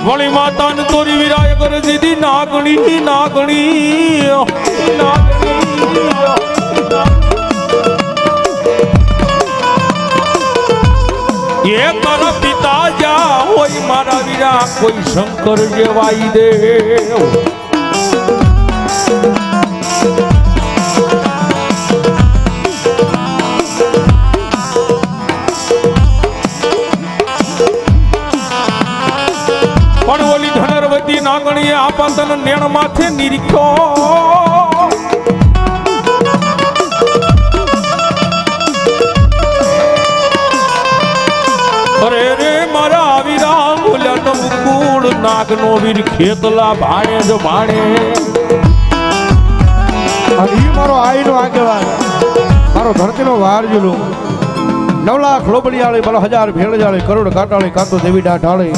વળી માતાને તોરી વિરાય કરે દીધી નાગણી નાગણી એ કર પિતા જા હોય મારા વીરા કોઈ શંકર જેવાઈ દે નાગણીએ આપા તને નેણ માથે નિરીખ્યો અરે રે મારા આવીરા બોલ્યા તો મુકુળ નાગનો વીર ખેતલા ભાણે જો ભાણે અને ઈ મારો આઈનો આગેવાન મારો ધરતીનો વાર જુલો 9 લાખ લોબડિયાળી 1000 ભેળજાળી કરોડ કાટાળી કાતો દેવી ડાઢાળી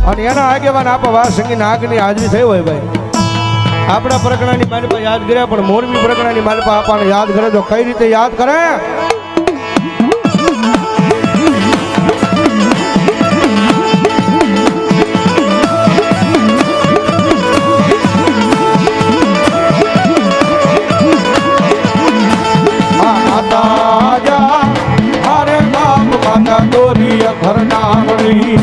અને એના આગેવાન આપા વાર સંગી નાગની હાજરી થઈ હોય ભાઈ આપણા પ્રગણાની માલિપા યાદ કર્યા પણ મોરબી પ્રગણાની માલિપા આપાને યાદ કરે તો કઈ રીતે યાદ કરે ઘર નામણી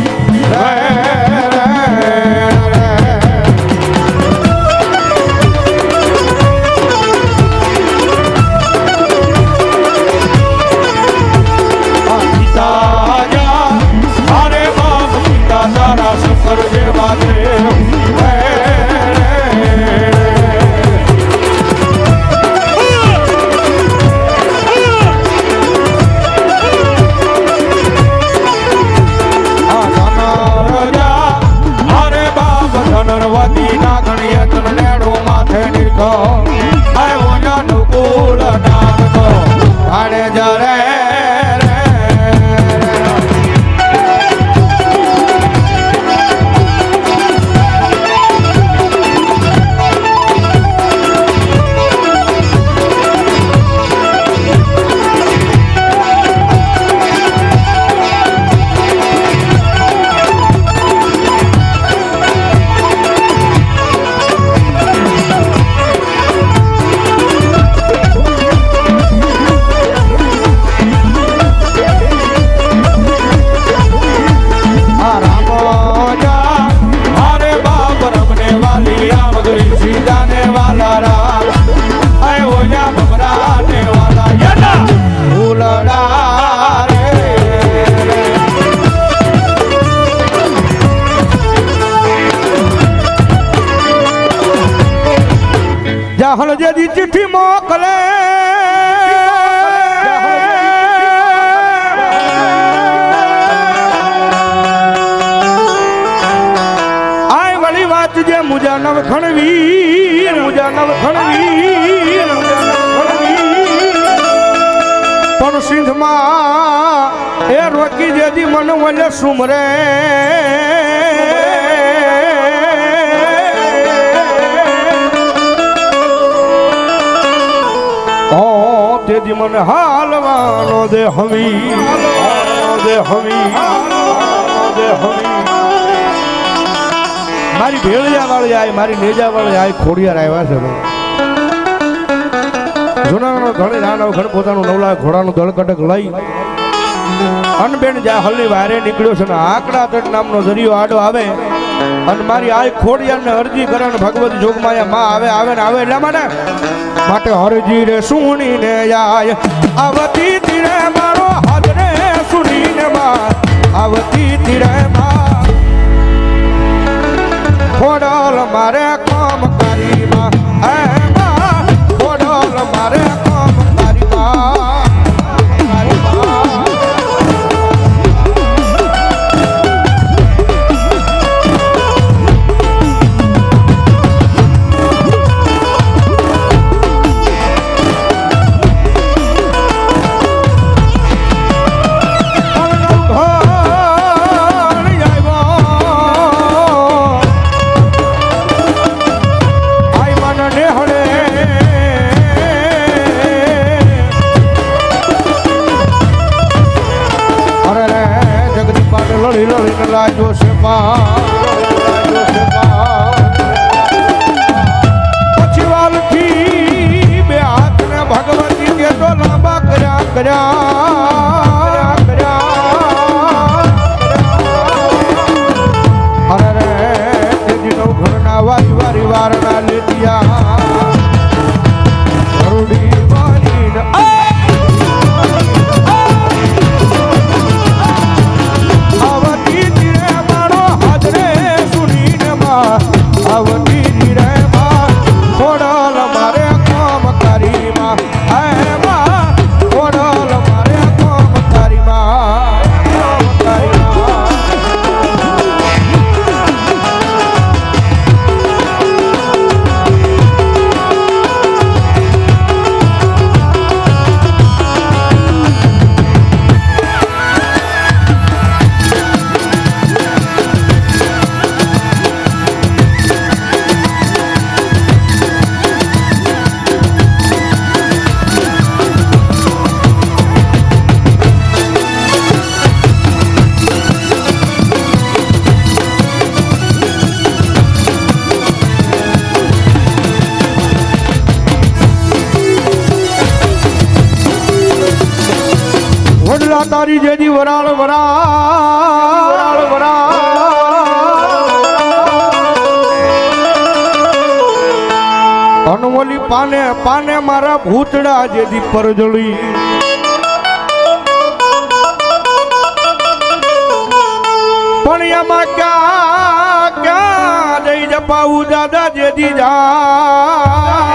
હલજેદી ચિઠ્ઠી મોકલે આય વળી વાત જે મુજા નવ ખણવીર પણ સિંધમાં એ રોકી જેદી મન વલે સુમરે તેદી મને હાલવાનો દે હવી મારી ભેળિયા વાળી આય મારી નેજા વાળી આય ખોડિયાર આવ્યા છે જુનાનો ધણી નાનો ઘણ પોતાનું 9 લાખ ઘોડાનું દળકટક લઈ અનબેન જ્યાં હલની વારે નીકળ્યો છે ને આકડા તટ નામનો દરિયો આડો આવે અને મારી આય ખોડિયારને અરજી કરે ને ભગવતી જોગમાયા માં આવે ને આવે એટલા માટે હરજી રે સુણીને આય આવતી તીરે મારો હાથ રે સુણીને માં આવતી તીરે માં ખોડલ મારે કામ કરી માં ખોડલ મારે કામ કરી માં પછી વાલથી બે હાથને ભગવતી કે તો લાંબા કર્યા અરે રે તેજી નવ ઘરના વારી વારી વારના લેતિયા કરુડી મારીને આવતી તીરે મારો હાજરે સુનીને માં આવતી રે માં ખોડલ મારે કામ કરી માં હે માં ખોડલ મારે કામ કરી માં તારી જેજી વરાળ વરાળ વરાળ અનમોલી પાને પાને મારા ભૂતડા જેજી પરજળી પણ એમાં ક્યાં જઈ જપાવું દાદા જેજી જા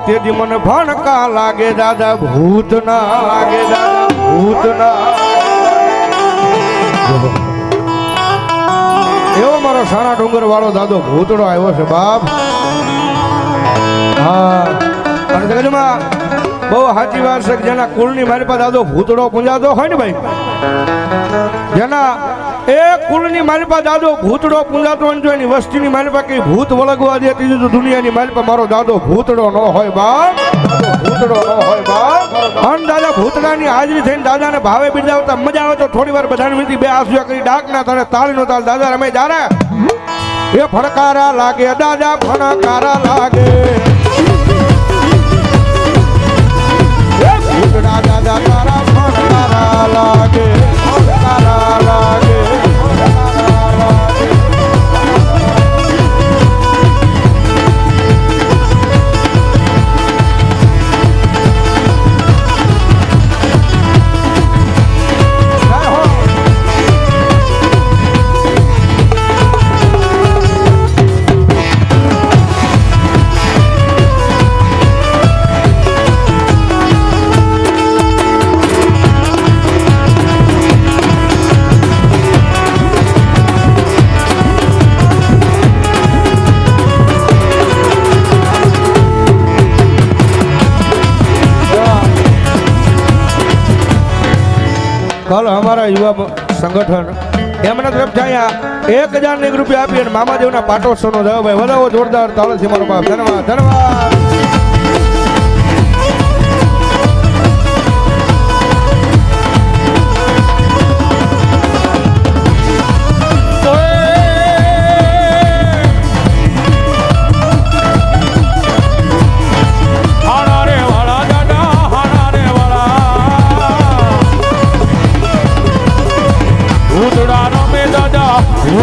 તેથી મને ભણકા લાગે દાદા ભૂત ના લાગે દાદા ભૂત ના એવો મારો સારા ડુંગર વાળો દાદો ભૂતડો આવ્યો છે બાપ હા અને જગજમાં બહુ સાચી વાત છે જેના કુળની મારી પાસે દાદો ભૂતડો પૂંજાતો હોય ને ભાઈ જેના એ કુળની મારી પાસે દાદો ભૂતડો પૂંજાતો હોય જો એની વસ્તીની મારી પાસે કઈ ભૂત વળગવા દેતી તો દુનિયાની મારી પાસે મારો દાદો ભૂતડો ન હોય બાપ ભૂતડો ન હોય બાપ અન દાદા ભૂતડાની હાજરી થઈને દાદાને ભાવે બિરદાવતા મજા આવે તો થોડી વાર બધાને મીઠી બે આંસુ કરી ડાક ના તારે તાળીનો તાલ દાદા રમે જારે એ ફણકારા લાગે દાદા ફણકારા લાગે એ ભૂતડા દાદા તારા ફણકારા લાગે ફણકારા લાગે कल हमारा युवा संगठन एमना तरफ जाया 1000 રૂપિયા આપી અને મામાદેવના પાટોત્સવનો જવાબ ભાઈ વધાવો જોરદાર તાળીથી મારો બાપ ધન્યવાદ ધન્યવાદ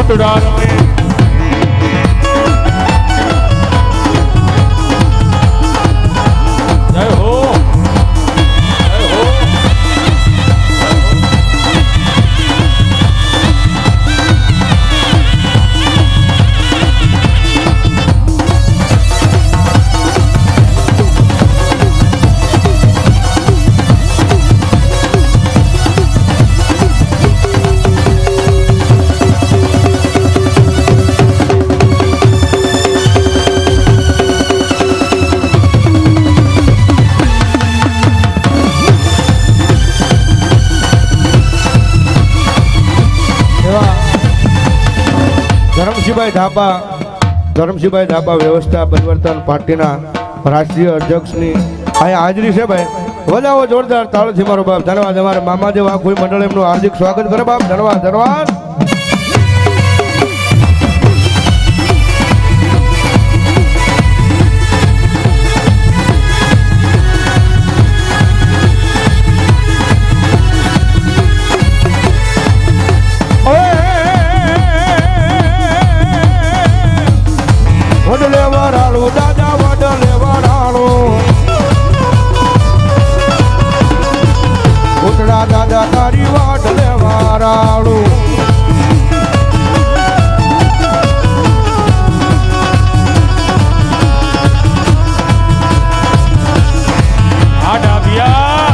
ભૂતડા રમે જય હો ધરમસિંહભાઈ ધાબા વ્યવસ્થા પરિવર્તન પાર્ટીના રાષ્ટ્રીય અધ્યક્ષની અહીંયા હાજરી છે ભાઈ વધાવો જોરદાર તાળથી મારો બાપ ધન્યવાદ. અમારે મામાદેવ આખું મંડળ એમનું હાર્દિક સ્વાગત કરે બાપ. ધન્યવાદ ધન્યવાદ. વડલે વરાળું દાદા વડલે વરાળું ઉતરા દાદા તારી વાડલે વરાળું આ ડાબિયા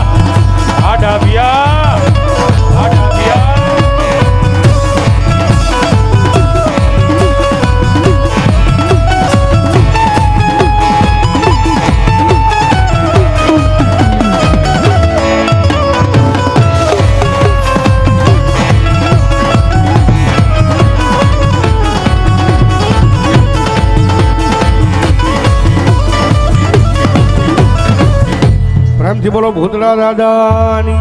આ ડાબિયા આ ડાબિયા પ્રેમથી બોલો ભૂતળા દાદાની